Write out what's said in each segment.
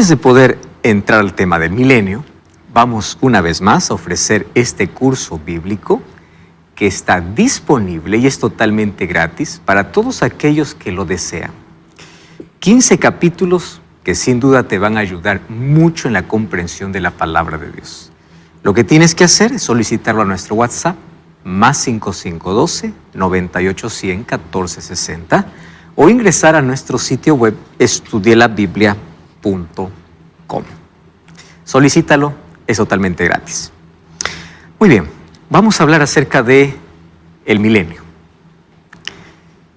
Antes de poder entrar al tema del milenio, vamos una vez más a ofrecer este curso bíblico que está disponible y es totalmente gratis para todos aquellos que lo desean. 15 capítulos que sin duda te van a ayudar mucho en la comprensión de la palabra de Dios. Lo que tienes que hacer es solicitarlo a nuestro WhatsApp, más 5512 9810 1460, o ingresar a nuestro sitio web estudielabiblia.com. Solicítalo, es totalmente gratis. Muy bien, vamos a hablar acerca de el milenio.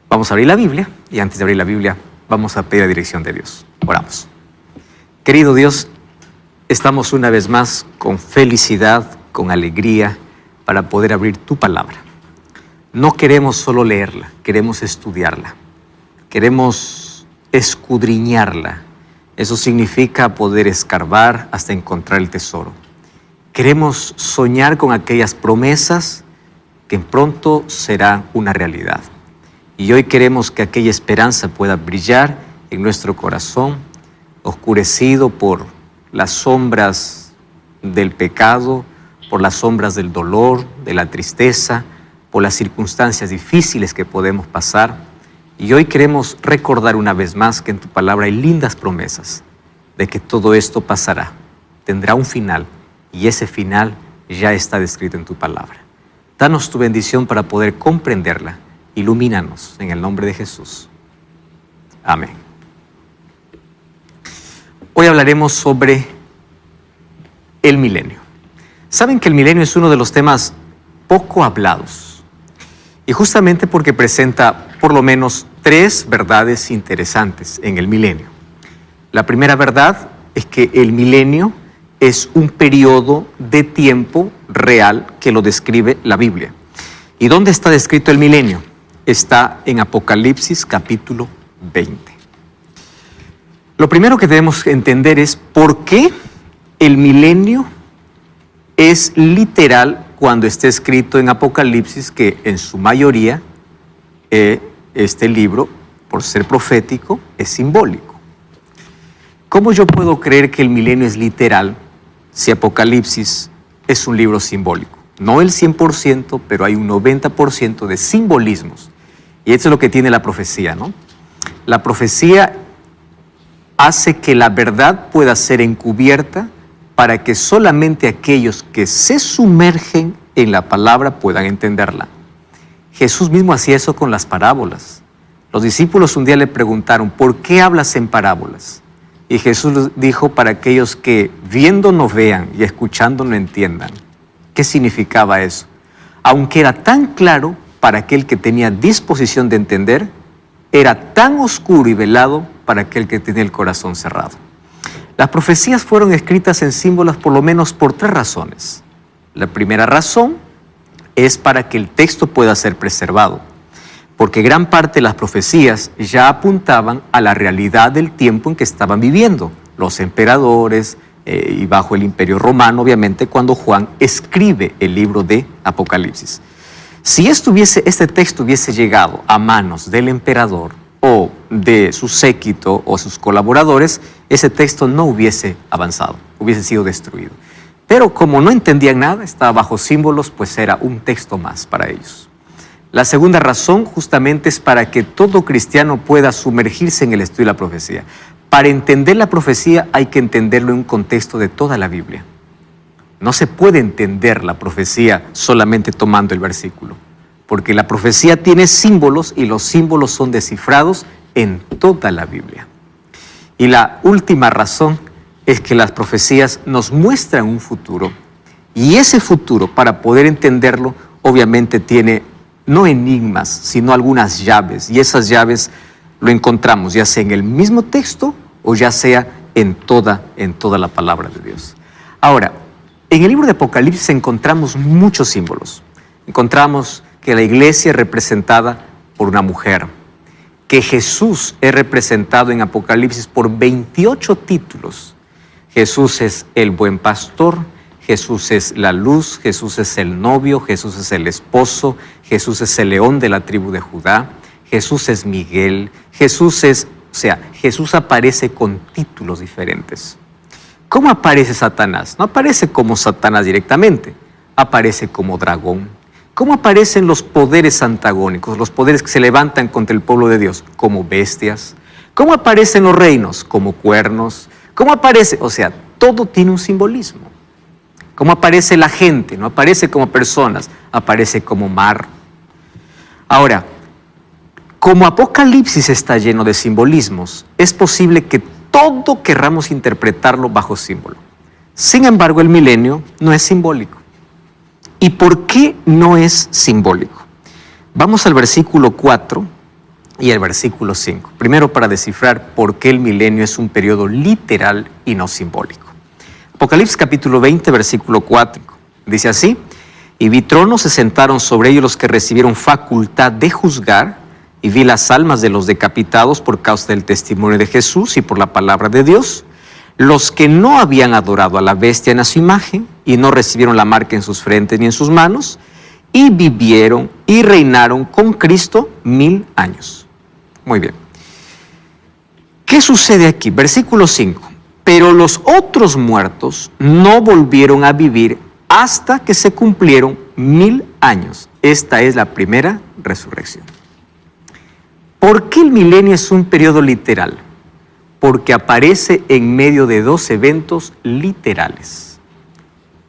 Vamos a abrir la Biblia y antes de abrir la Biblia vamos a pedir la dirección de Dios. Oramos. Querido Dios, estamos una vez más con felicidad, con alegría para poder abrir tu palabra. No queremos solo leerla, queremos estudiarla. Queremos escudriñarla. Eso significa poder escarbar hasta encontrar el tesoro. Queremos soñar con aquellas promesas que pronto serán una realidad. Y hoy queremos que aquella esperanza pueda brillar en nuestro corazón, oscurecido por las sombras del pecado, por las sombras del dolor, de la tristeza, por las circunstancias difíciles que podemos pasar. Y hoy queremos recordar una vez más que en tu palabra hay lindas promesas de que todo esto pasará, tendrá un final y ese final ya está descrito en tu palabra. Danos tu bendición para poder comprenderla. Ilumínanos en el nombre de Jesús. Amén. Hoy hablaremos sobre el milenio. Saben que el milenio es uno de los temas poco hablados. Y justamente porque presenta por lo menos 3 verdades interesantes en el milenio. La primera verdad es que el milenio es un periodo de tiempo real que lo describe la Biblia. ¿Y dónde está descrito el milenio? Está en Apocalipsis capítulo 20. Lo primero que debemos entender es por qué el milenio es literal cuando está escrito en Apocalipsis, que en su mayoría este libro, por ser profético, es simbólico. ¿Cómo yo puedo creer que el milenio es literal si Apocalipsis es un libro simbólico? No el 100%, pero hay un 90% de simbolismos. Y eso es lo que tiene la profecía, ¿no? La profecía hace que la verdad pueda ser encubierta para que solamente aquellos que se sumergen en la palabra puedan entenderla. Jesús mismo hacía eso con las parábolas. Los discípulos un día le preguntaron, ¿por qué hablas en parábolas? Y Jesús dijo, para aquellos que viendo no vean y escuchando no entiendan. ¿Qué significaba eso? Aunque era tan claro para aquel que tenía disposición de entender, era tan oscuro y velado para aquel que tenía el corazón cerrado. Las profecías fueron escritas en símbolos por lo menos por 3 razones. La primera razón es para que el texto pueda ser preservado, porque gran parte de las profecías ya apuntaban a la realidad del tiempo en que estaban viviendo los emperadores y bajo el Imperio Romano, obviamente, cuando Juan escribe el libro de Apocalipsis. Si este texto hubiese llegado a manos del emperador o de su séquito o sus colaboradores, ese texto no hubiese avanzado, hubiese sido destruido. Pero como no entendían nada, estaba bajo símbolos, pues era un texto más para ellos. La segunda razón justamente es para que todo cristiano pueda sumergirse en el estudio de la profecía. Para entender la profecía hay que entenderlo en un contexto de toda la Biblia. No se puede entender la profecía solamente tomando el versículo, porque la profecía tiene símbolos y los símbolos son descifrados en toda la Biblia. Y la última razón es que las profecías nos muestran un futuro y ese futuro, para poder entenderlo, obviamente tiene no enigmas, sino algunas llaves, y esas llaves lo encontramos ya sea en el mismo texto o ya sea en toda la palabra de Dios. Ahora, en el libro de Apocalipsis encontramos muchos símbolos. Encontramos que la iglesia es representada por una mujer, que Jesús es representado en Apocalipsis por 28 títulos. Jesús es el buen pastor, Jesús es la luz, Jesús es el novio, Jesús es el esposo, Jesús es el león de la tribu de Judá, Jesús es Miguel, Jesús es O sea, Jesús aparece con títulos diferentes. ¿Cómo aparece Satanás? No aparece como Satanás directamente, aparece como dragón. ¿Cómo aparecen los poderes antagónicos, los poderes que se levantan contra el pueblo de Dios? Como bestias. ¿Cómo aparecen los reinos? Como cuernos. ¿Cómo aparece? O sea, todo tiene un simbolismo. ¿Cómo aparece la gente? No aparece como personas, aparece como mar. Ahora, como Apocalipsis está lleno de simbolismos, es posible que todo querramos interpretarlo bajo símbolo. Sin embargo, el milenio no es simbólico. ¿Y por qué no es simbólico? Vamos al versículo 4 y al versículo 5. Primero, para descifrar por qué el milenio es un periodo literal y no simbólico. Apocalipsis capítulo 20, versículo 4. Dice así: y vi tronos, se sentaron sobre ellos los que recibieron facultad de juzgar, y vi las almas de los decapitados por causa del testimonio de Jesús y por la palabra de Dios, los que no habían adorado a la bestia ni a su imagen, y no recibieron la marca en sus frentes ni en sus manos, y vivieron y reinaron con Cristo 1000 años. Muy bien. ¿Qué sucede aquí? Versículo 5. Pero los otros muertos no volvieron a vivir hasta que se cumplieron 1000 años. Esta es la primera resurrección. ¿Por qué el milenio es un periodo literal? Porque aparece en medio de dos eventos literales.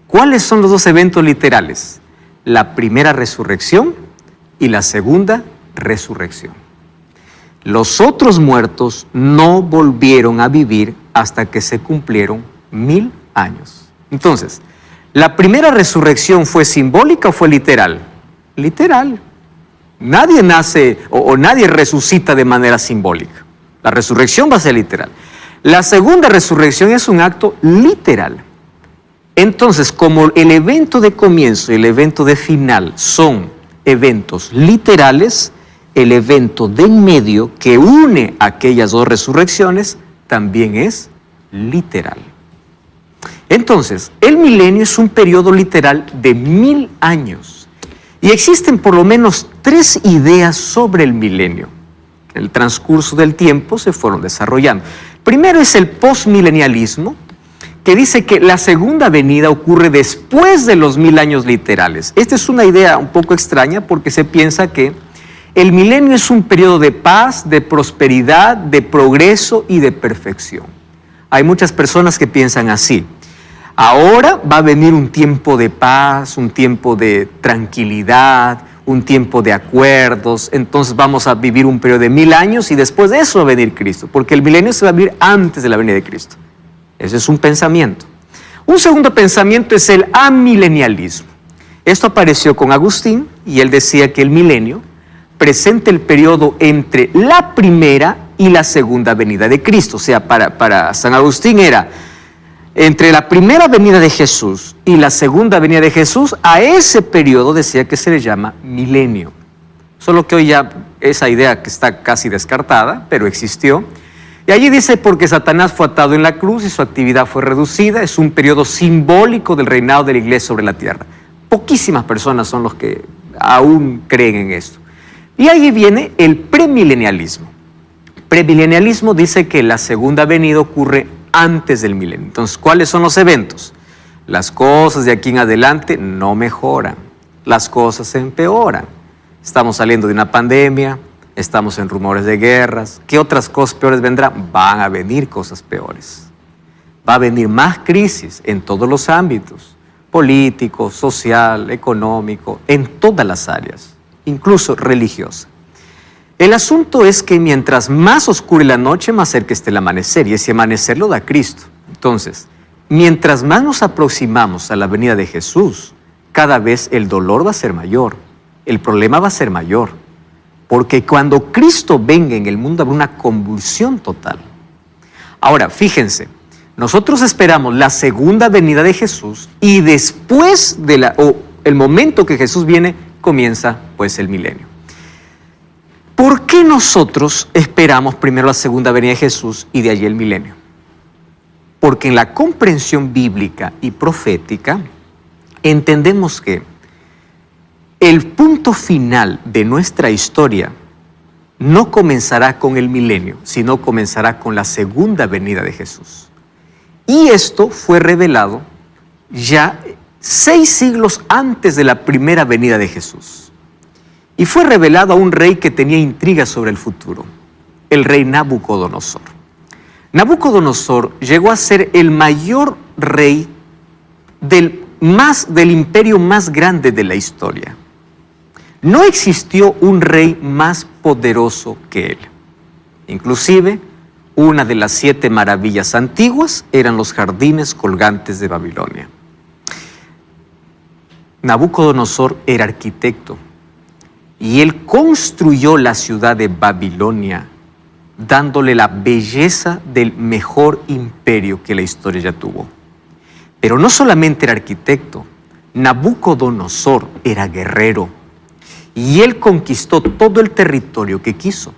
¿Cuáles son los dos eventos literales? La primera resurrección y la segunda resurrección. Los otros muertos no volvieron a vivir hasta que se cumplieron 1000 años. Entonces, ¿la primera resurrección fue simbólica o fue literal? Literal. Nadie nace o nadie resucita de manera simbólica. La resurrección va a ser literal. La segunda resurrección es un acto literal. Entonces, como el evento de comienzo y el evento de final son eventos literales, el evento de en medio que une aquellas dos resurrecciones también es literal. Entonces, el milenio es un periodo literal de 1000 años. Y existen por lo menos 3 ideas sobre el milenio. En el transcurso del tiempo se fueron desarrollando. Primero es el postmilenialismo, que dice que la segunda venida ocurre después de los 1000 años literales. Esta es una idea un poco extraña porque se piensa que el milenio es un periodo de paz, de prosperidad, de progreso y de perfección. Hay muchas personas que piensan así. Ahora va a venir un tiempo de paz, un tiempo de tranquilidad, un tiempo de acuerdos, entonces vamos a vivir un periodo de 1000 años y después de eso va a venir Cristo, porque el milenio se va a vivir antes de la venida de Cristo. Ese es un pensamiento. Un segundo pensamiento es el amilenialismo. Esto apareció con Agustín y él decía que el milenio presenta el periodo entre la primera y la segunda venida de Cristo. O sea, para San Agustín era entre la primera venida de Jesús y la segunda venida de Jesús, a ese periodo decía que se le llama milenio. Solo que hoy ya esa idea que está casi descartada, pero existió. Y allí dice, porque Satanás fue atado en la cruz y su actividad fue reducida, es un periodo simbólico del reinado de la iglesia sobre la tierra. Poquísimas personas son los que aún creen en esto. Y allí viene el premilenialismo. Premilenialismo dice que la segunda venida ocurre antes del milenio. Entonces, ¿cuáles son los eventos? Las cosas de aquí en adelante no mejoran, las cosas se empeoran. Estamos saliendo de una pandemia, estamos en rumores de guerras. ¿Qué otras cosas peores vendrán? Van a venir cosas peores. Va a venir más crisis en todos los ámbitos, político, social, económico, en todas las áreas, incluso religiosa. El asunto es que mientras más oscura la noche, más cerca está el amanecer, y ese amanecer lo da Cristo. Entonces, mientras más nos aproximamos a la venida de Jesús, cada vez el dolor va a ser mayor, el problema va a ser mayor, porque cuando Cristo venga en el mundo habrá una convulsión total. Ahora, fíjense, nosotros esperamos la segunda venida de Jesús y después de el momento que Jesús viene, comienza pues el milenio. ¿Por qué nosotros esperamos primero la segunda venida de Jesús y de allí el milenio? Porque en la comprensión bíblica y profética entendemos que el punto final de nuestra historia no comenzará con el milenio, sino comenzará con la segunda venida de Jesús. Y esto fue revelado ya 6 siglos antes de la primera venida de Jesús. Y fue revelado a un rey que tenía intrigas sobre el futuro, el rey Nabucodonosor. Nabucodonosor llegó a ser el mayor rey del imperio más grande de la historia. No existió un rey más poderoso que él. Inclusive, una de las 7 maravillas antiguas eran los jardines colgantes de Babilonia. Nabucodonosor era arquitecto y él construyó la ciudad de Babilonia, dándole la belleza del mejor imperio que la historia ya tuvo. Pero no solamente era arquitecto, Nabucodonosor era guerrero y él conquistó todo el territorio que quiso.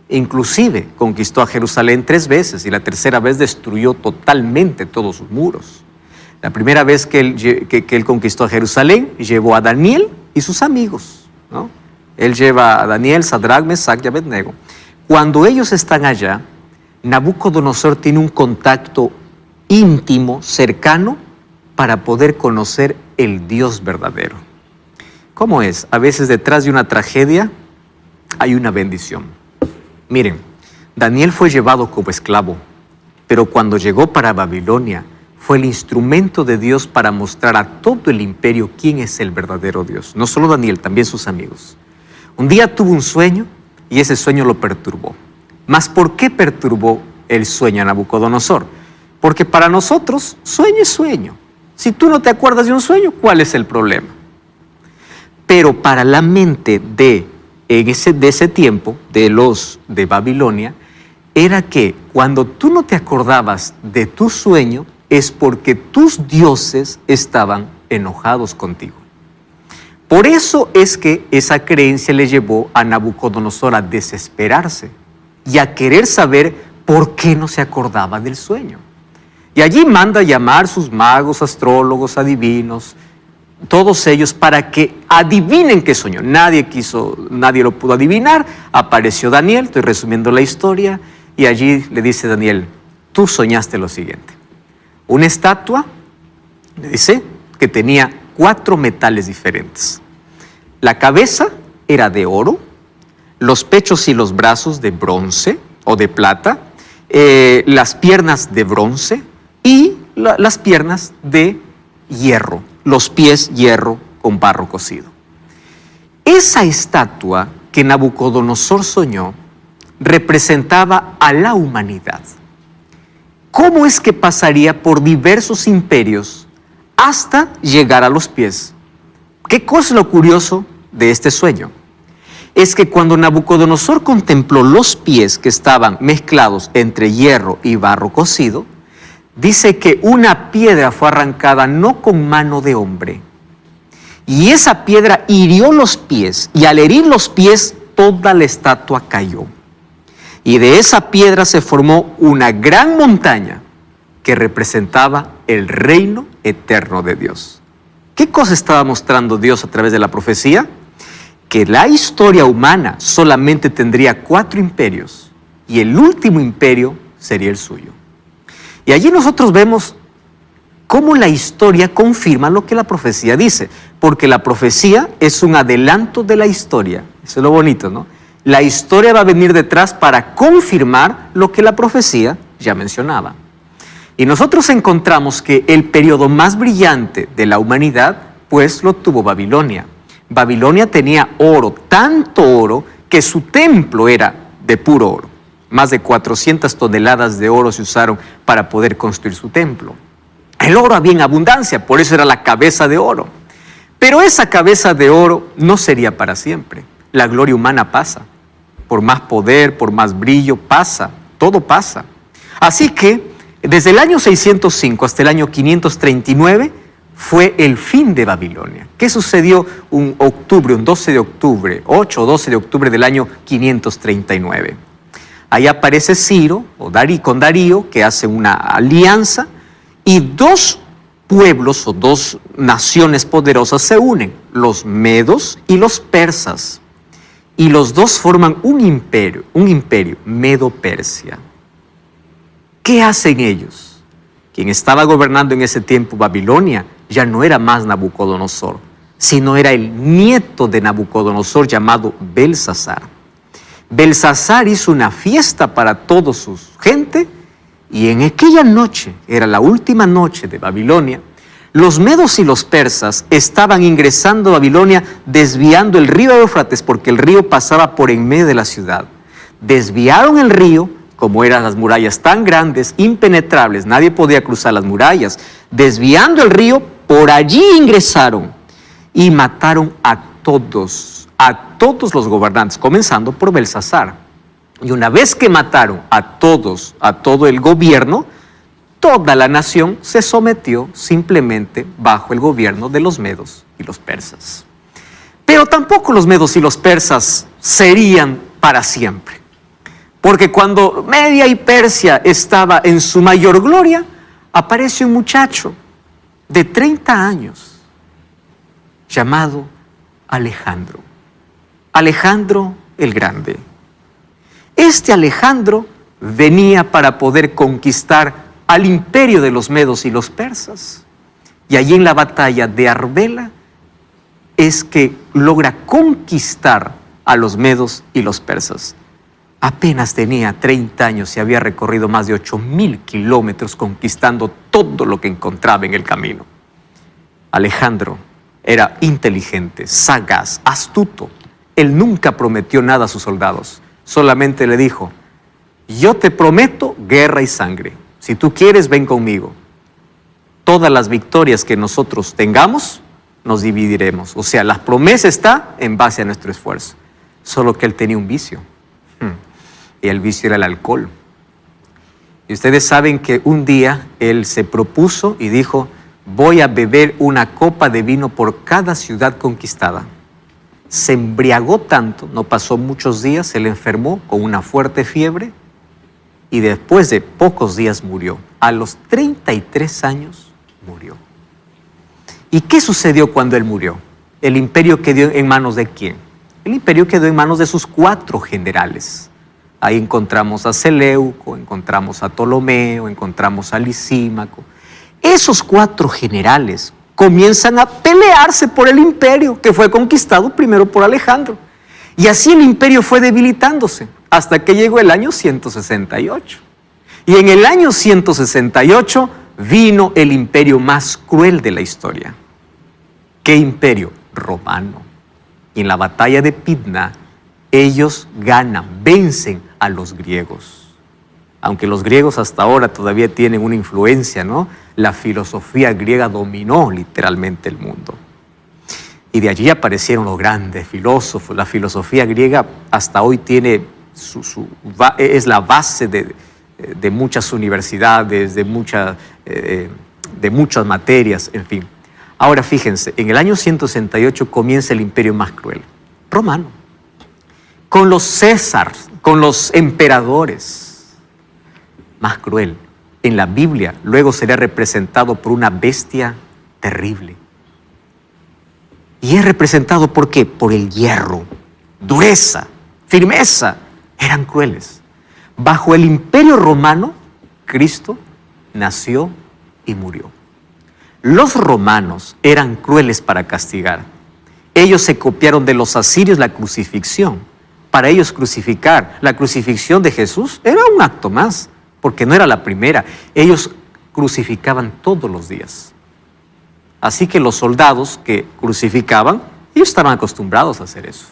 Inclusive conquistó a Jerusalén 3 veces y la tercera vez destruyó totalmente todos sus muros. La primera vez que él conquistó a Jerusalén, llevó a Daniel y sus amigos, ¿no? Él lleva a Daniel, Sadrach, Mesach y Abednego. Cuando ellos están allá, Nabucodonosor tiene un contacto íntimo, cercano, para poder conocer el Dios verdadero. ¿Cómo es? A veces detrás de una tragedia hay una bendición. Miren, Daniel fue llevado como esclavo, pero cuando llegó para Babilonia, fue el instrumento de Dios para mostrar a todo el imperio quién es el verdadero Dios. No solo Daniel, también sus amigos. Un día tuvo un sueño y ese sueño lo perturbó. ¿Mas por qué perturbó el sueño a Nabucodonosor? Porque para nosotros, sueño es sueño. Si tú no te acuerdas de un sueño, ¿cuál es el problema? Pero para la mente de ese tiempo, de Babilonia, era que cuando tú no te acordabas de tu sueño, es porque tus dioses estaban enojados contigo. Por eso es que esa creencia le llevó a Nabucodonosor a desesperarse y a querer saber por qué no se acordaba del sueño. Y allí manda a llamar sus magos, astrólogos, adivinos, todos ellos para que adivinen qué soñó. Nadie lo pudo adivinar. Apareció Daniel, estoy resumiendo la historia, y allí le dice Daniel, tú soñaste lo siguiente. Una estatua, le dice, que tenía 4 metales diferentes. La cabeza era de oro, los pechos y los brazos de bronce o de plata, las piernas de bronce y las piernas de hierro, los pies hierro con barro cocido. Esa estatua que Nabucodonosor soñó representaba a la humanidad. ¿Cómo es que pasaría por diversos imperios hasta llegar a los pies? ¿Qué cosa es lo curioso de este sueño? Es que cuando Nabucodonosor contempló los pies que estaban mezclados entre hierro y barro cocido, dice que una piedra fue arrancada no con mano de hombre. Y esa piedra hirió los pies, y al herir los pies, toda la estatua cayó. Y de esa piedra se formó una gran montaña que representaba el reino eterno de Dios. ¿Qué cosa estaba mostrando Dios a través de la profecía? Que la historia humana solamente tendría 4 imperios y el último imperio sería el suyo. Y allí nosotros vemos cómo la historia confirma lo que la profecía dice, porque la profecía es un adelanto de la historia. Eso es lo bonito, ¿no? La historia va a venir detrás para confirmar lo que la profecía ya mencionaba. Y nosotros encontramos que el periodo más brillante de la humanidad, pues lo tuvo Babilonia. Babilonia tenía oro, tanto oro, que su templo era de puro oro. Más de 400 toneladas de oro se usaron para poder construir su templo. El oro había en abundancia, por eso era la cabeza de oro. Pero esa cabeza de oro no sería para siempre. La gloria humana pasa. Por más poder, por más brillo, pasa. Todo pasa. Así que, desde el año 605 hasta el año 539, fue el fin de Babilonia. ¿Qué sucedió un 12 de octubre, 8 o 12 de octubre del año 539? Ahí aparece Ciro con Darío, que hacen una alianza, y 2 pueblos o 2 naciones poderosas se unen, los medos y los persas. y los dos forman un imperio, Medo-Persia. ¿Qué hacen ellos? Quien estaba gobernando en ese tiempo Babilonia ya no era más Nabucodonosor, sino era el nieto de Nabucodonosor llamado Belsasar. Belsasar hizo una fiesta para toda su gente y en aquella noche, era la última noche de Babilonia, los medos y los persas estaban ingresando a Babilonia desviando el río Éufrates porque el río pasaba por en medio de la ciudad. Desviaron el río, como eran las murallas tan grandes, impenetrables, nadie podía cruzar las murallas. Desviando el río, por allí ingresaron y mataron a todos los gobernantes, comenzando por Belsasar. Y una vez que mataron a todo el gobierno, toda la nación se sometió simplemente bajo el gobierno de los medos y los persas. Pero tampoco los medos y los persas serían para siempre. Porque cuando Media y Persia estaba en su mayor gloria, aparece un muchacho de 30 años llamado Alejandro. Alejandro el Grande. Este Alejandro venía para poder conquistar al imperio de los medos y los persas. Y allí en la batalla de Arbela es que logra conquistar a los medos y los persas. Apenas tenía 30 años y había recorrido más de 8.000 kilómetros conquistando todo lo que encontraba en el camino. Alejandro era inteligente, sagaz, astuto. Él nunca prometió nada a sus soldados. Solamente le dijo: yo te prometo guerra y sangre. Si tú quieres, ven conmigo. Todas las victorias que nosotros tengamos, nos dividiremos. O sea, la promesa está en base a nuestro esfuerzo. Solo que él tenía un vicio. Y el vicio era el alcohol. Y ustedes saben que un día él se propuso y dijo: voy a beber una copa de vino por cada ciudad conquistada. Se embriagó tanto, no pasó muchos días, se le enfermó con una fuerte fiebre y después de pocos días murió. A los 33 años murió. ¿Y qué sucedió cuando él murió? ¿El imperio quedó en manos de quién? El imperio quedó en manos de sus 4 generales. Ahí encontramos a Seleuco, encontramos a Ptolomeo, encontramos a Lisímaco. Esos 4 generales comienzan a pelearse por el imperio que fue conquistado primero por Alejandro. Y así el imperio fue debilitándose hasta que llegó el año 168. Y en el año 168 vino el imperio más cruel de la historia. ¿Qué imperio? Romano. Y en la batalla de Pydna, ellos ganan, vencen a los griegos. Aunque los griegos hasta ahora todavía tienen una influencia, ¿no? La filosofía griega dominó literalmente el mundo. Y de allí aparecieron los grandes filósofos. La filosofía griega hasta hoy tiene es la base de muchas universidades, de muchas materias, en fin. Ahora fíjense, en el año 168 comienza el imperio más cruel, romano, con los Césares, con los emperadores. Más cruel. En la Biblia luego será representado por una bestia terrible. ¿Y es representado por qué? Por el hierro, dureza, firmeza. Eran crueles. Bajo el imperio romano, Cristo nació y murió. Los romanos eran crueles para castigar. Ellos se copiaron de los asirios la crucifixión. Para ellos crucificar, la crucifixión de Jesús era un acto más, porque no era la primera. Ellos crucificaban todos los días. Así que los soldados que crucificaban, ellos estaban acostumbrados a hacer eso.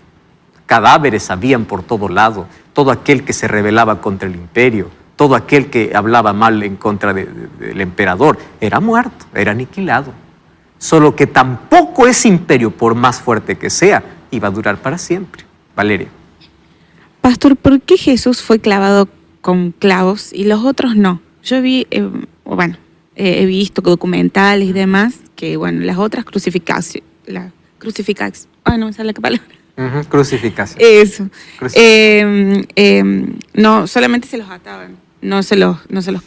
Cadáveres habían por todo lado. Todo aquel que se rebelaba contra el imperio, todo aquel que hablaba mal en contra del emperador, era muerto, era aniquilado. Solo que tampoco ese imperio, por más fuerte que sea, iba a durar para siempre. Valeria. Pastor, ¿por qué Jesús fue clavado con clavos y los otros no? Yo vi, he visto documentales y demás, que las otras crucificaciones, no me sale la palabra. Crucificación. Eso. No, solamente se los ataban, no se los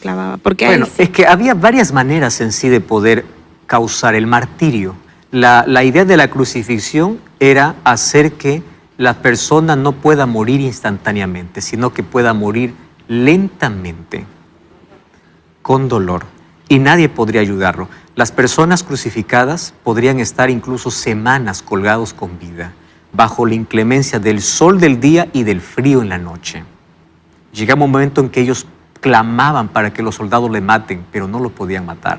clavaba. Porque es que había varias maneras en sí de poder causar el martirio. La idea de la crucifixión era hacer que la persona no pueda morir instantáneamente, sino que pueda morir lentamente, con dolor, y nadie podría ayudarlo. Las personas crucificadas podrían estar incluso semanas colgados con vida, bajo la inclemencia del sol del día y del frío en la noche. Llegaba un momento en que ellos clamaban para que los soldados le maten, pero no lo podían matar.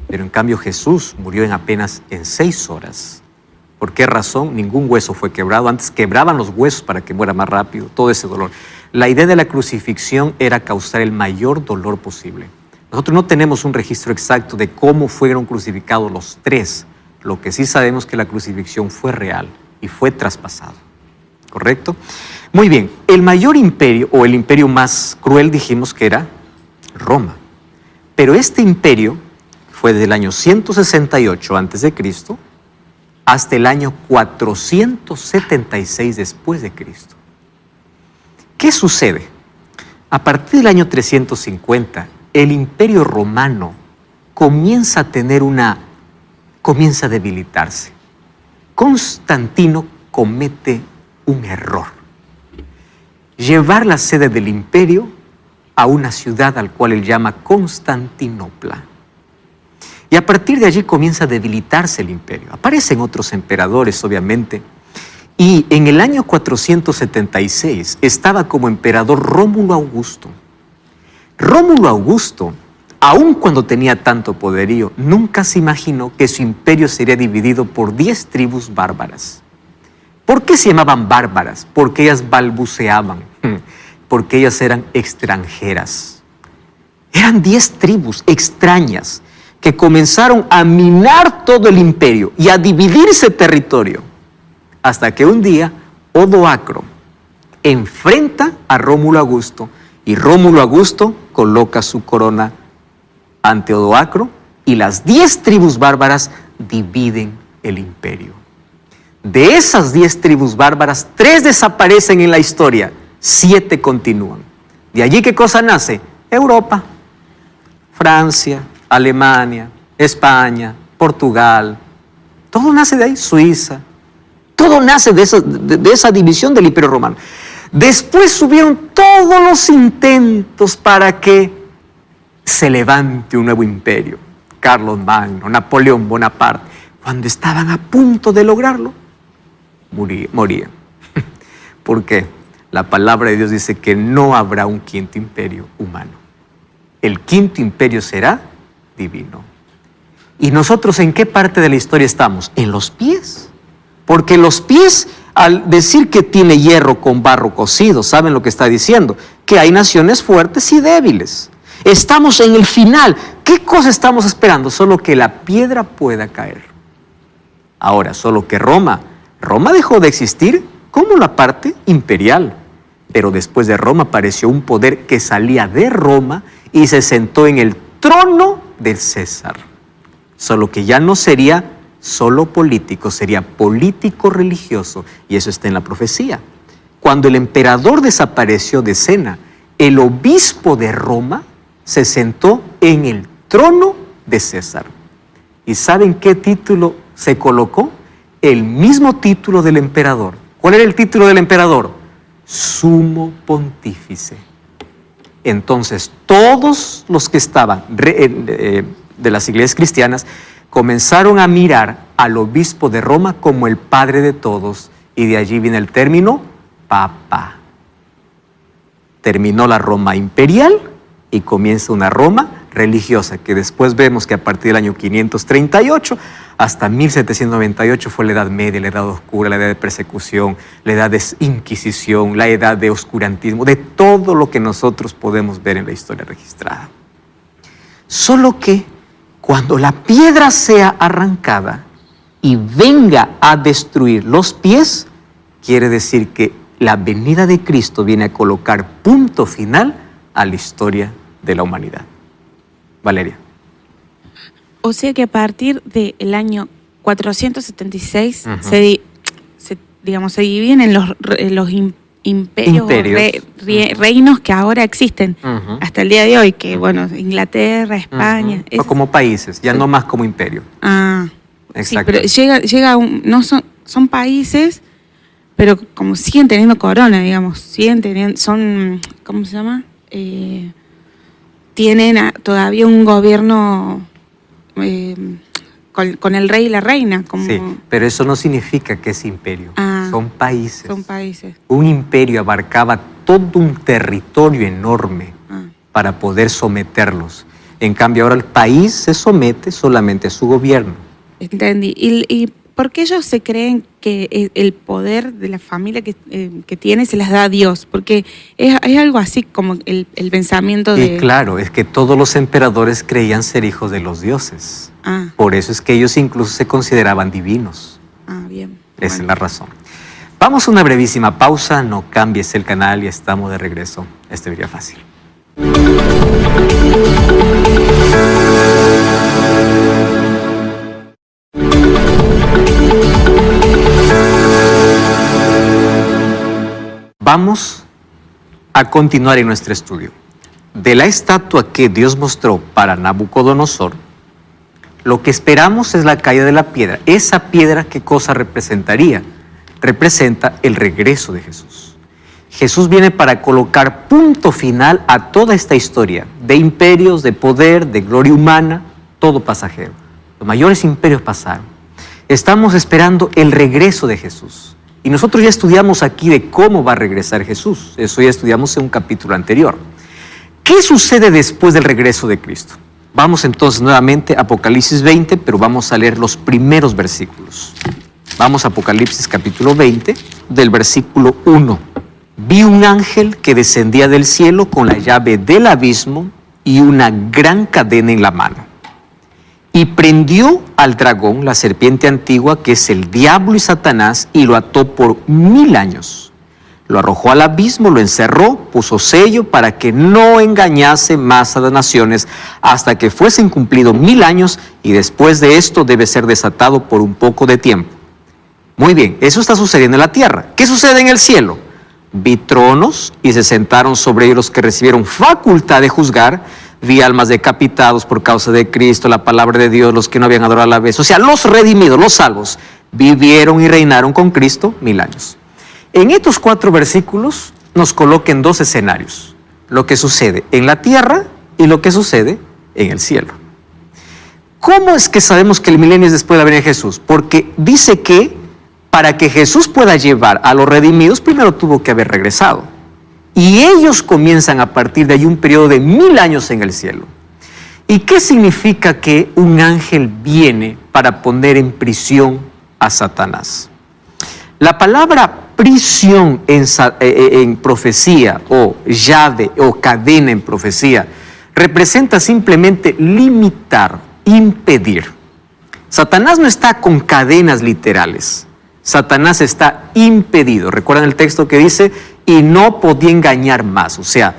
Pero en cambio Jesús murió en 6 horas. ¿Por qué razón? Ningún hueso fue quebrado. Antes quebraban los huesos para que muera más rápido, todo ese dolor. La idea de la crucifixión era causar el mayor dolor posible. Nosotros no tenemos un registro exacto de cómo fueron crucificados los 3. Lo que sí sabemos es que la crucifixión fue real y fue traspasado. ¿Correcto? Muy bien. El mayor imperio, o el imperio más cruel, dijimos que era Roma. Pero este imperio fue desde el año 168 a.C. hasta el año 476 después de Cristo. ¿Qué sucede? A partir del año 350, el imperio romano comienza a debilitarse. Constantino comete un error: llevar la sede del imperio a una ciudad al cual él llama Constantinopla. Y a partir de allí comienza a debilitarse el imperio. Aparecen otros emperadores, obviamente. Y en el año 476 estaba como emperador Rómulo Augusto. Rómulo Augusto, aun cuando tenía tanto poderío, nunca se imaginó que su imperio sería dividido por 10 tribus bárbaras. ¿Por qué se llamaban bárbaras? Porque ellas balbuceaban, porque ellas eran extranjeras. Eran 10 tribus extrañas que comenzaron a minar todo el imperio y a dividirse territorio, hasta que un día Odoacro enfrenta a Rómulo Augusto y Rómulo Augusto coloca su corona ante Odoacro y las 10 tribus bárbaras dividen el imperio. De esas 10 tribus bárbaras, 3 desaparecen en la historia, 7 continúan. De allí, ¿qué cosa nace? Europa, Francia, Alemania, España, Portugal, todo nace de ahí, Suiza, todo nace de esa división del Imperio Romano. Después subieron todos los intentos para que se levante un nuevo imperio. Carlos Magno, Napoleón Bonaparte, cuando estaban a punto de lograrlo, morían. ¿Por qué? La palabra de Dios dice que no habrá un quinto imperio humano. El quinto imperio será divino. ¿Y nosotros en qué parte de la historia estamos? En los pies. Porque los pies, al decir que tiene hierro con barro cocido, ¿saben lo que está diciendo? Que hay naciones fuertes y débiles. Estamos en el final. ¿Qué cosa estamos esperando? Solo que la piedra pueda caer. Ahora, solo que Roma dejó de existir como la parte imperial. Pero después de Roma apareció un poder que salía de Roma y se sentó en el trono del César. Solo que ya no sería solo político, sería político religioso. Y eso está en la profecía. Cuando el emperador desapareció de escena, el obispo de Roma se sentó en el trono de César. ¿Y saben qué título se colocó? El mismo título del emperador. ¿Cuál era el título del emperador? Sumo pontífice. Entonces, todos los que estaban de las iglesias cristianas comenzaron a mirar al obispo de Roma como el padre de todos, y de allí viene el término papa. Terminó la Roma imperial y comienza una Roma religiosa, que después vemos que a partir del año 538 hasta 1798 fue la Edad Media, la Edad Oscura, la Edad de Persecución, la Edad de Inquisición, la Edad de Oscurantismo, de todo lo que nosotros podemos ver en la historia registrada. Solo que cuando la piedra sea arrancada y venga a destruir los pies, quiere decir que la venida de Cristo viene a colocar punto final a la historia de la humanidad. Valeria. O sea que a partir del año 476 se dividen en los imperios. Reinos que ahora existen hasta el día de hoy, que bueno, Inglaterra, España. O como países, ya no más como imperio. Exacto. Sí, pero llega son países, pero como siguen teniendo corona, digamos, siguen teniendo, son, ¿cómo se llama? Tienen todavía un gobierno con el rey y la reina. Como... Sí, pero eso no significa que es imperio. Son países. Son países. Un imperio abarcaba todo un territorio enorme para poder someterlos. En cambio, ahora el país se somete solamente a su gobierno. Entendí. ¿Y por qué ellos se creen que el poder de la familia que tiene se las da a Dios? Porque es algo así como el pensamiento de... Y claro, es que todos los emperadores creían ser hijos de los dioses. Por eso es que ellos incluso se consideraban divinos. Bien. Esa es la razón. Vamos a una brevísima pausa, no cambies el canal y estamos de regreso. Este video fácil. Vamos a continuar en nuestro estudio. De la estatua que Dios mostró para Nabucodonosor, lo que esperamos es la caída de la piedra. Esa piedra, ¿qué cosa representaría? Representa el regreso de Jesús. Jesús viene para colocar punto final a toda esta historia de imperios, de poder, de gloria humana, todo pasajero. Los mayores imperios pasaron. Estamos esperando el regreso de Jesús. Y nosotros ya estudiamos aquí de cómo va a regresar Jesús. Eso ya estudiamos en un capítulo anterior. ¿Qué sucede después del regreso de Cristo? Vamos entonces nuevamente a Apocalipsis 20, pero vamos a leer los primeros versículos. Vamos a Apocalipsis capítulo 20, del versículo 1. Vi un ángel que descendía del cielo con la llave del abismo y una gran cadena en la mano. Y prendió al dragón, la serpiente antigua, que es el diablo y Satanás, y lo ató por 1000 años. Lo arrojó al abismo, lo encerró, puso sello para que no engañase más a las naciones hasta que fuesen cumplidos 1000 años, y después de esto debe ser desatado por un poco de tiempo. Muy bien, eso está sucediendo en la tierra. ¿Qué sucede en el cielo? Vi tronos y se sentaron sobre ellos los que recibieron facultad de juzgar. Vi almas decapitados por causa de Cristo, la palabra de Dios, los que no habían adorado a la vez. O sea, los redimidos, los salvos, vivieron y reinaron con Cristo 1000 años. En estos 4 versículos nos colocan 2 escenarios. Lo que sucede en la tierra y lo que sucede en el cielo. ¿Cómo es que sabemos que el milenio es después de la venida de Jesús? Porque dice que para que Jesús pueda llevar a los redimidos, primero tuvo que haber regresado. Y ellos comienzan a partir de ahí un periodo de 1000 años en el cielo. ¿Y qué significa que un ángel viene para poner en prisión a Satanás? La palabra prisión en profecía, o llave o cadena en profecía, representa simplemente limitar, impedir. Satanás no está con cadenas literales. Satanás está impedido. ¿Recuerdan el texto que dice? Y no podía engañar más. O sea,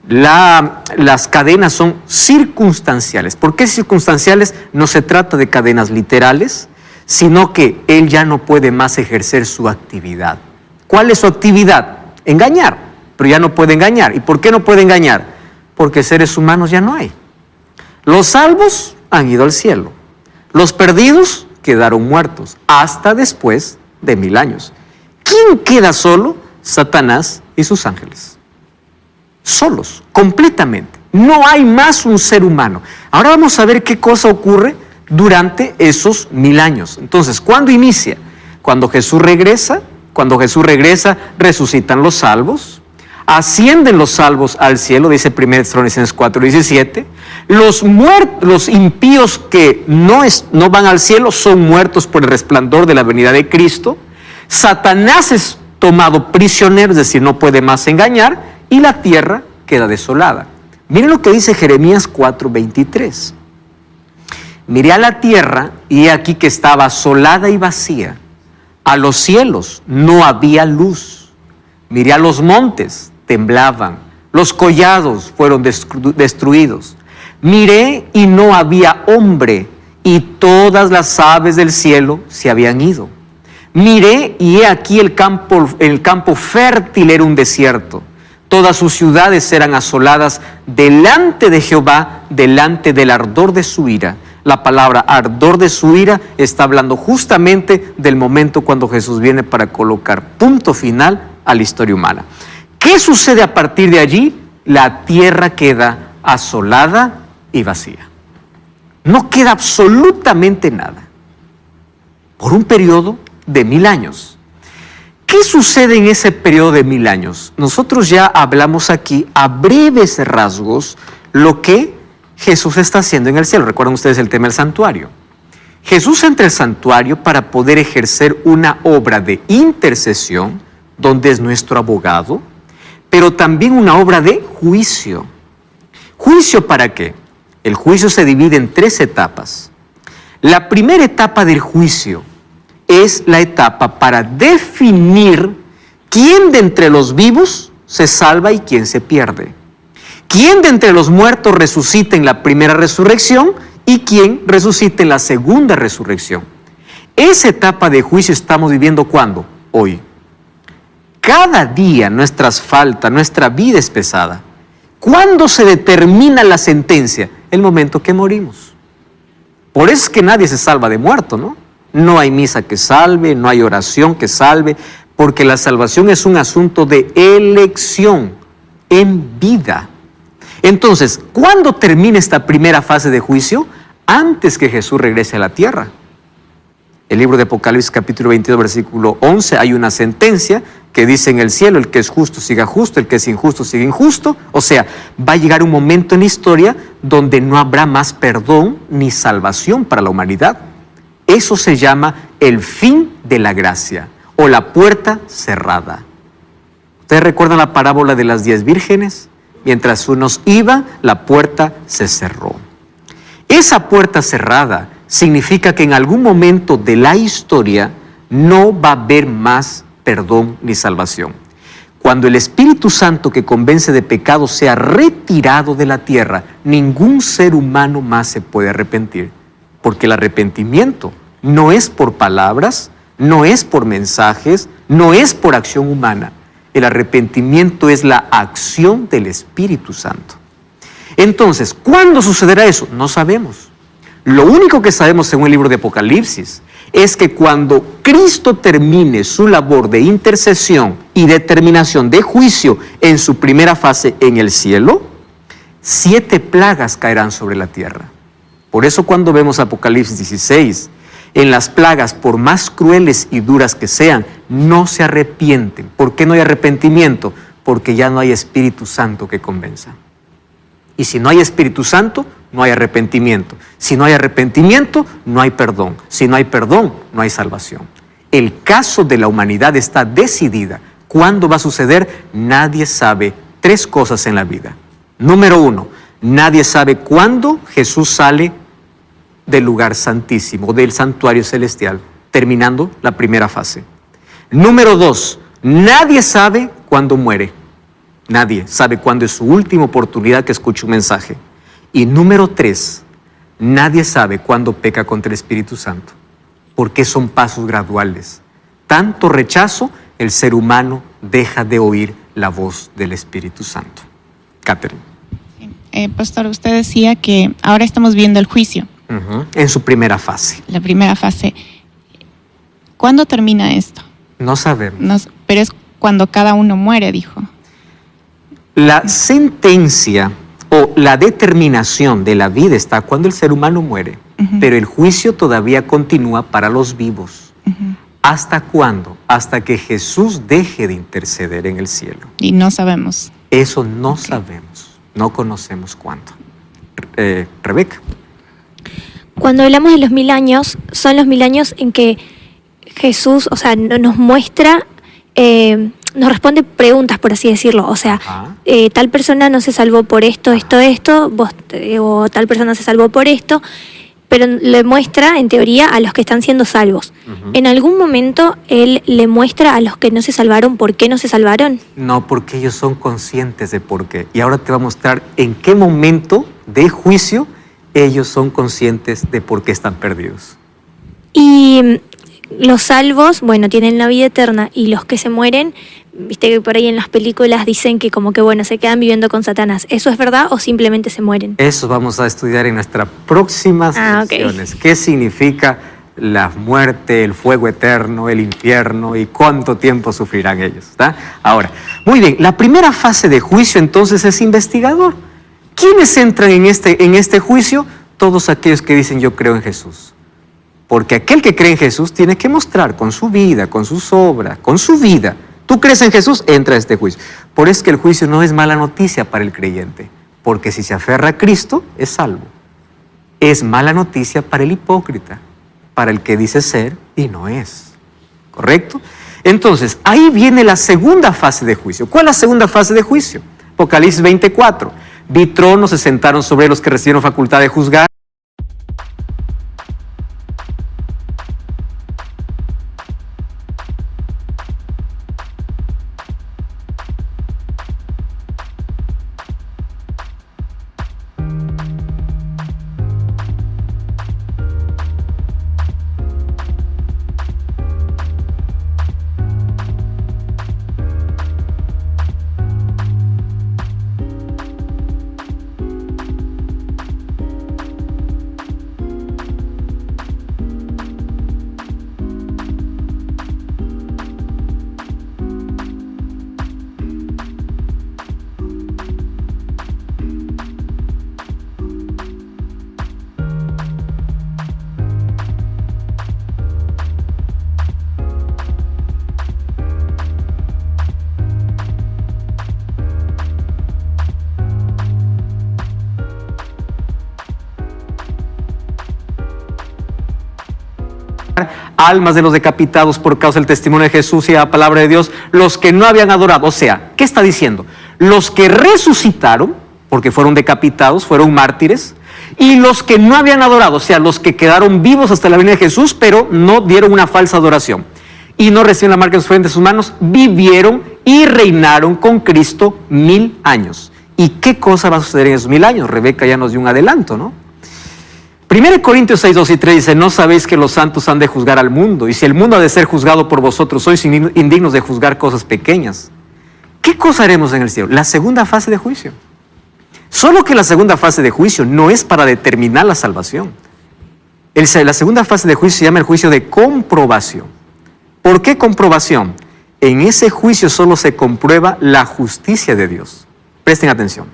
las cadenas son circunstanciales. ¿Por qué circunstanciales? No se trata de cadenas literales, sino que él ya no puede más ejercer su actividad. ¿Cuál es su actividad? Engañar. Pero ya no puede engañar. ¿Y por qué no puede engañar? Porque seres humanos ya no hay. Los salvos han ido al cielo. Los perdidos quedaron muertos hasta después de 1000 años. ¿Quién queda solo? Satanás y sus ángeles. Solos, completamente. No hay más un ser humano. Ahora vamos a ver qué cosa ocurre durante esos 1000 años. Entonces, ¿cuándo inicia? Cuando Jesús regresa. Cuando Jesús regresa, resucitan los salvos. Ascienden los salvos al cielo, dice 1 Tesalonicenses 4:17. Los impíos que no van al cielo son muertos por el resplandor de la venida de Cristo. Satanás es tomado prisionero, es decir, no puede más engañar, y la tierra queda desolada. Miren lo que dice Jeremías 4:23. Miré a la tierra y he aquí que estaba asolada y vacía. A los cielos no había luz. Miré a los montes, temblaban. Los collados fueron destruidos. Miré y no había hombre, y todas las aves del cielo se habían ido. Miré y he aquí el campo fértil era un desierto. Todas sus ciudades eran asoladas delante de Jehová, delante del ardor de su ira. La palabra ardor de su ira está hablando justamente del momento cuando Jesús viene para colocar punto final a la historia humana. ¿Qué sucede a partir de allí? La tierra queda asolada y vacía. No queda absolutamente nada. Por un periodo de 1000 años. ¿Qué sucede en ese periodo de 1000 años? Nosotros ya hablamos aquí a breves rasgos lo que Jesús está haciendo en el cielo. Recuerdan ustedes el tema del santuario. Jesús entra al santuario para poder ejercer una obra de intercesión, donde es nuestro abogado, pero también una obra de juicio. ¿Juicio para qué? El juicio se divide en 3 etapas. La primera etapa del juicio es la etapa para definir quién de entre los vivos se salva y quién se pierde. Quién de entre los muertos resucita en la primera resurrección y quién resucita en la segunda resurrección. Esa etapa de juicio estamos viviendo ¿cuándo? Hoy. Cada día nuestras faltas, nuestra vida es pesada. ¿Cuándo se determina la sentencia? El momento que morimos. Por eso es que nadie se salva de muerto, ¿no? No hay misa que salve, no hay oración que salve, porque la salvación es un asunto de elección en vida. Entonces, ¿cuándo termina esta primera fase de juicio? Antes que Jesús regrese a la tierra. El libro de Apocalipsis capítulo 22, versículo 11, hay una sentencia que dice en el cielo, el que es justo siga justo, el que es injusto siga injusto. O sea, va a llegar un momento en la historia donde no habrá más perdón ni salvación para la humanidad. Eso se llama el fin de la gracia o la puerta cerrada. ¿Ustedes recuerdan la parábola de las 10 vírgenes? Mientras unos iban, la puerta se cerró. Esa puerta cerrada significa que en algún momento de la historia no va a haber más perdón ni salvación. Cuando el Espíritu Santo que convence de pecado sea retirado de la tierra, ningún ser humano más se puede arrepentir. Porque el arrepentimiento no es por palabras, no es por mensajes, no es por acción humana. El arrepentimiento es la acción del Espíritu Santo. Entonces, ¿cuándo sucederá eso? No sabemos. Lo único que sabemos según el libro de Apocalipsis es que cuando Cristo termine su labor de intercesión y determinación de juicio en su primera fase en el cielo, 7 plagas caerán sobre la tierra. Por eso cuando vemos Apocalipsis 16, en las plagas, por más crueles y duras que sean, no se arrepienten. ¿Por qué no hay arrepentimiento? Porque ya no hay Espíritu Santo que convenza. Y si no hay Espíritu Santo, no hay arrepentimiento. Si no hay arrepentimiento, no hay perdón. Si no hay perdón, no hay salvación. El caso de la humanidad está decidida. ¿Cuándo va a suceder? Nadie sabe 3 cosas en la vida. Número 1, nadie sabe cuándo Jesús sale del lugar santísimo, del santuario celestial, terminando la primera fase. Número 2, nadie sabe cuándo muere. Nadie sabe cuándo es su última oportunidad que escuche un mensaje. Y número 3, nadie sabe cuándo peca contra el Espíritu Santo, porque son pasos graduales. Tanto rechazo, el ser humano deja de oír la voz del Espíritu Santo. Catherine. Pastor, usted decía que ahora estamos viendo el juicio. En su primera fase. La primera fase. ¿Cuándo termina esto? No sabemos. Pero es cuando cada uno muere, dijo. La sentencia o la determinación de la vida está cuando el ser humano muere, pero el juicio todavía continúa para los vivos. ¿Hasta cuándo? Hasta que Jesús deje de interceder en el cielo. Y no sabemos. Eso no sabemos, no conocemos cuándo. Rebeca. Cuando hablamos de los 1000 años, son los 1000 años en que Jesús, o sea, nos muestra, nos responde preguntas, por así decirlo. O sea, tal persona no se salvó por esto, o tal persona se salvó por esto, pero le muestra, en teoría, a los que están siendo salvos. En algún momento, Él le muestra a los que no se salvaron por qué no se salvaron. No, porque ellos son conscientes de por qué. Y ahora te va a mostrar en qué momento de juicio ellos son conscientes de por qué están perdidos. Y los salvos, bueno, tienen la vida eterna, y los que se mueren viste que por ahí en las películas dicen que como que bueno, se quedan viviendo con Satanás. ¿Eso es verdad o simplemente se mueren? Eso vamos a estudiar en nuestras próximas lecciones. ¿Qué significa la muerte, el fuego eterno, el infierno y cuánto tiempo sufrirán ellos? ¿Está? Ahora, muy bien, la primera fase de juicio entonces es investigador. ¿Quiénes entran en este juicio? Todos aquellos que dicen yo creo en Jesús. Porque aquel que cree en Jesús tiene que mostrar con su vida, con sus obras, con su vida. Tú crees en Jesús, entra a este juicio. Por eso es que el juicio no es mala noticia para el creyente, porque si se aferra a Cristo, es salvo. Es mala noticia para el hipócrita, para el que dice ser y no es. ¿Correcto? Entonces, ahí viene la segunda fase de juicio. ¿Cuál es la segunda fase de juicio? Apocalipsis 24. Vi tronos, se sentaron sobre los que recibieron facultad de juzgar. Almas de los decapitados por causa del testimonio de Jesús y la palabra de Dios, los que no habían adorado. O sea, ¿qué está diciendo? Los que resucitaron, porque fueron decapitados, fueron mártires, y los que no habían adorado, o sea, los que quedaron vivos hasta la venida de Jesús, pero no dieron una falsa adoración y no recibieron la marca de su frente de sus manos, vivieron y reinaron con Cristo 1000 años. ¿Y qué cosa va a suceder en esos 1000 años? Rebeca ya nos dio un adelanto, ¿no? 1 Corintios 6, 2 y 3 dice, no sabéis que los santos han de juzgar al mundo, y si el mundo ha de ser juzgado por vosotros, sois indignos de juzgar cosas pequeñas. ¿Qué cosa haremos en el cielo? La segunda fase de juicio. Solo que la segunda fase de juicio no es para determinar la salvación. La segunda fase de juicio se llama el juicio de comprobación. ¿Por qué comprobación? En ese juicio solo se comprueba la justicia de Dios. Presten atención.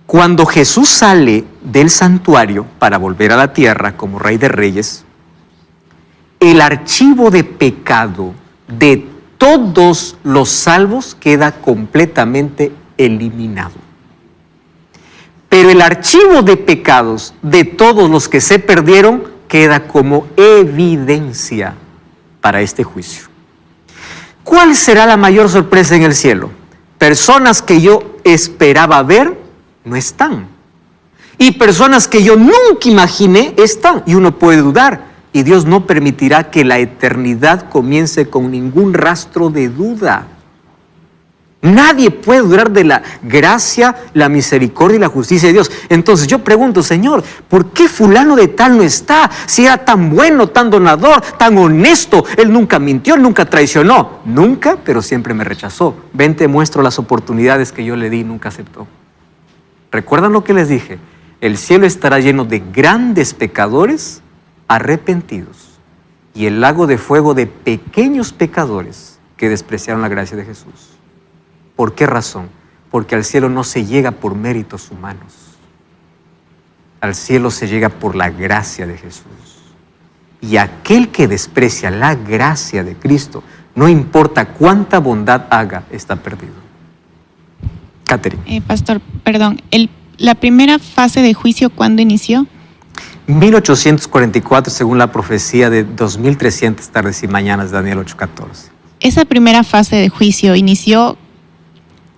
Cuando Jesús sale del santuario para volver a la tierra como Rey de Reyes, el archivo de pecado de todos los salvos queda completamente eliminado. Pero el archivo de pecados de todos los que se perdieron queda como evidencia para este juicio. ¿Cuál será la mayor sorpresa en el cielo? Personas que yo esperaba ver no están. Y personas que yo nunca imaginé están. Y uno puede dudar. Y Dios no permitirá que la eternidad comience con ningún rastro de duda. Nadie puede dudar de la gracia, la misericordia y la justicia de Dios. Entonces yo pregunto, Señor, ¿por qué fulano de tal no está? Si era tan bueno, tan donador, tan honesto. Él nunca mintió, él nunca traicionó. Nunca, pero siempre me rechazó. Ven, te muestro las oportunidades que yo le di y nunca aceptó. ¿Recuerdan lo que les dije? El cielo estará lleno de grandes pecadores arrepentidos y el lago de fuego de pequeños pecadores que despreciaron la gracia de Jesús. ¿Por qué razón? Porque al cielo no se llega por méritos humanos. Al cielo se llega por la gracia de Jesús. Y aquel que desprecia la gracia de Cristo, no importa cuánta bondad haga, está perdido. Catherine. Pastor, perdón, la primera fase de juicio, ¿cuándo inició? 1844, según la profecía de 2300 tardes y mañanas de Daniel 8:14. Esa primera fase de juicio inició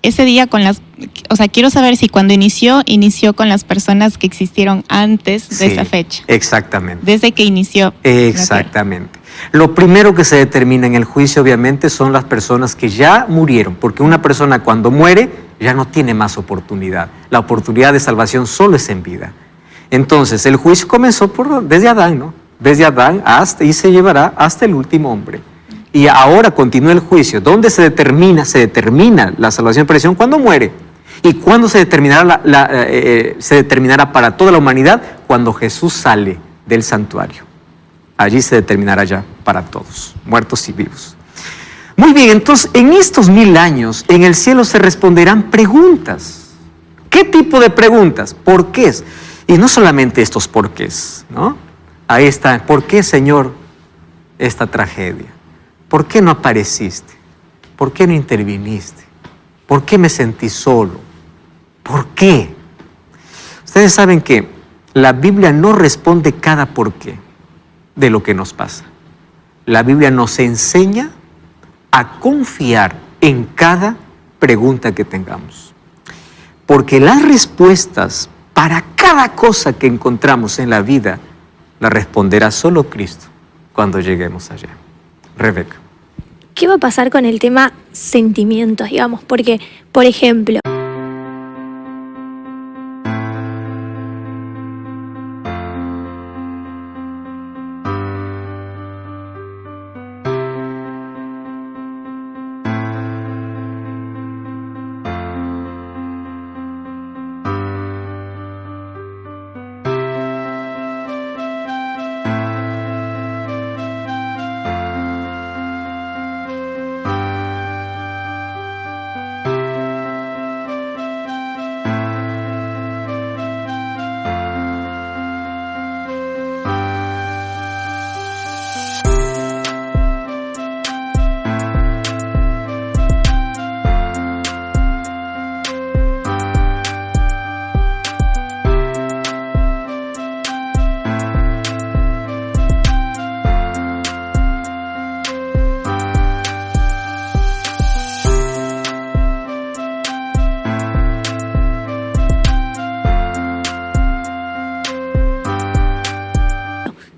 ese día con las... O sea, quiero saber si cuando inició con las personas que existieron antes de esa fecha. Exactamente. Desde que inició. Exactamente. Lo primero que se determina en el juicio, obviamente, son las personas que ya murieron, porque una persona cuando muere ya no tiene más oportunidad. La oportunidad de salvación solo es en vida. Entonces, el juicio comenzó desde Adán, ¿no? Desde Adán y se llevará hasta el último hombre. Y ahora continúa el juicio. ¿Dónde se determina? Se determina la salvación y perdición cuando muere. ¿Y cuándo se determinará, se determinará para toda la humanidad? Cuando Jesús sale del santuario. Allí se determinará ya para todos, muertos y vivos. Muy bien, entonces en estos 1000 años en el cielo se responderán preguntas. ¿Qué tipo de preguntas? ¿Por qué? Y no solamente estos porqués, ¿no? Ahí está, ¿por qué, Señor, esta tragedia? ¿Por qué no apareciste? ¿Por qué no interviniste? ¿Por qué me sentí solo? ¿Por qué? Ustedes saben que la Biblia no responde cada por qué de lo que nos pasa. La Biblia nos enseña a confiar en cada pregunta que tengamos. Porque las respuestas para cada cosa que encontramos en la vida, la responderá solo Cristo cuando lleguemos allá. Rebeca. ¿Qué va a pasar con el tema sentimientos, digamos? Porque, por ejemplo,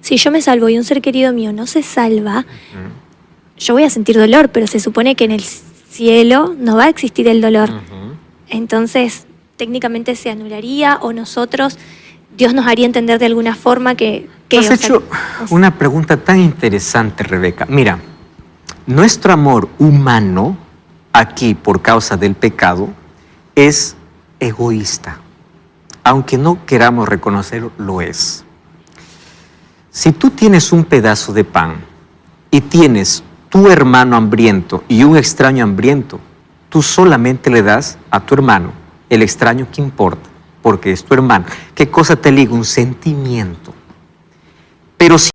si yo me salvo y un ser querido mío no se salva, yo voy a sentir dolor, pero se supone que en el cielo no va a existir el dolor. Entonces, técnicamente se anularía o nosotros, Dios nos haría entender de alguna forma que Has hecho una pregunta tan interesante, Rebeca. Mira, nuestro amor humano aquí por causa del pecado es egoísta. Aunque no queramos reconocerlo, lo es. Si tú tienes un pedazo de pan y tienes tu hermano hambriento y un extraño hambriento, tú solamente le das a tu hermano, el extraño que importa, porque es tu hermano. ¿Qué cosa te liga? Un sentimiento. Pero si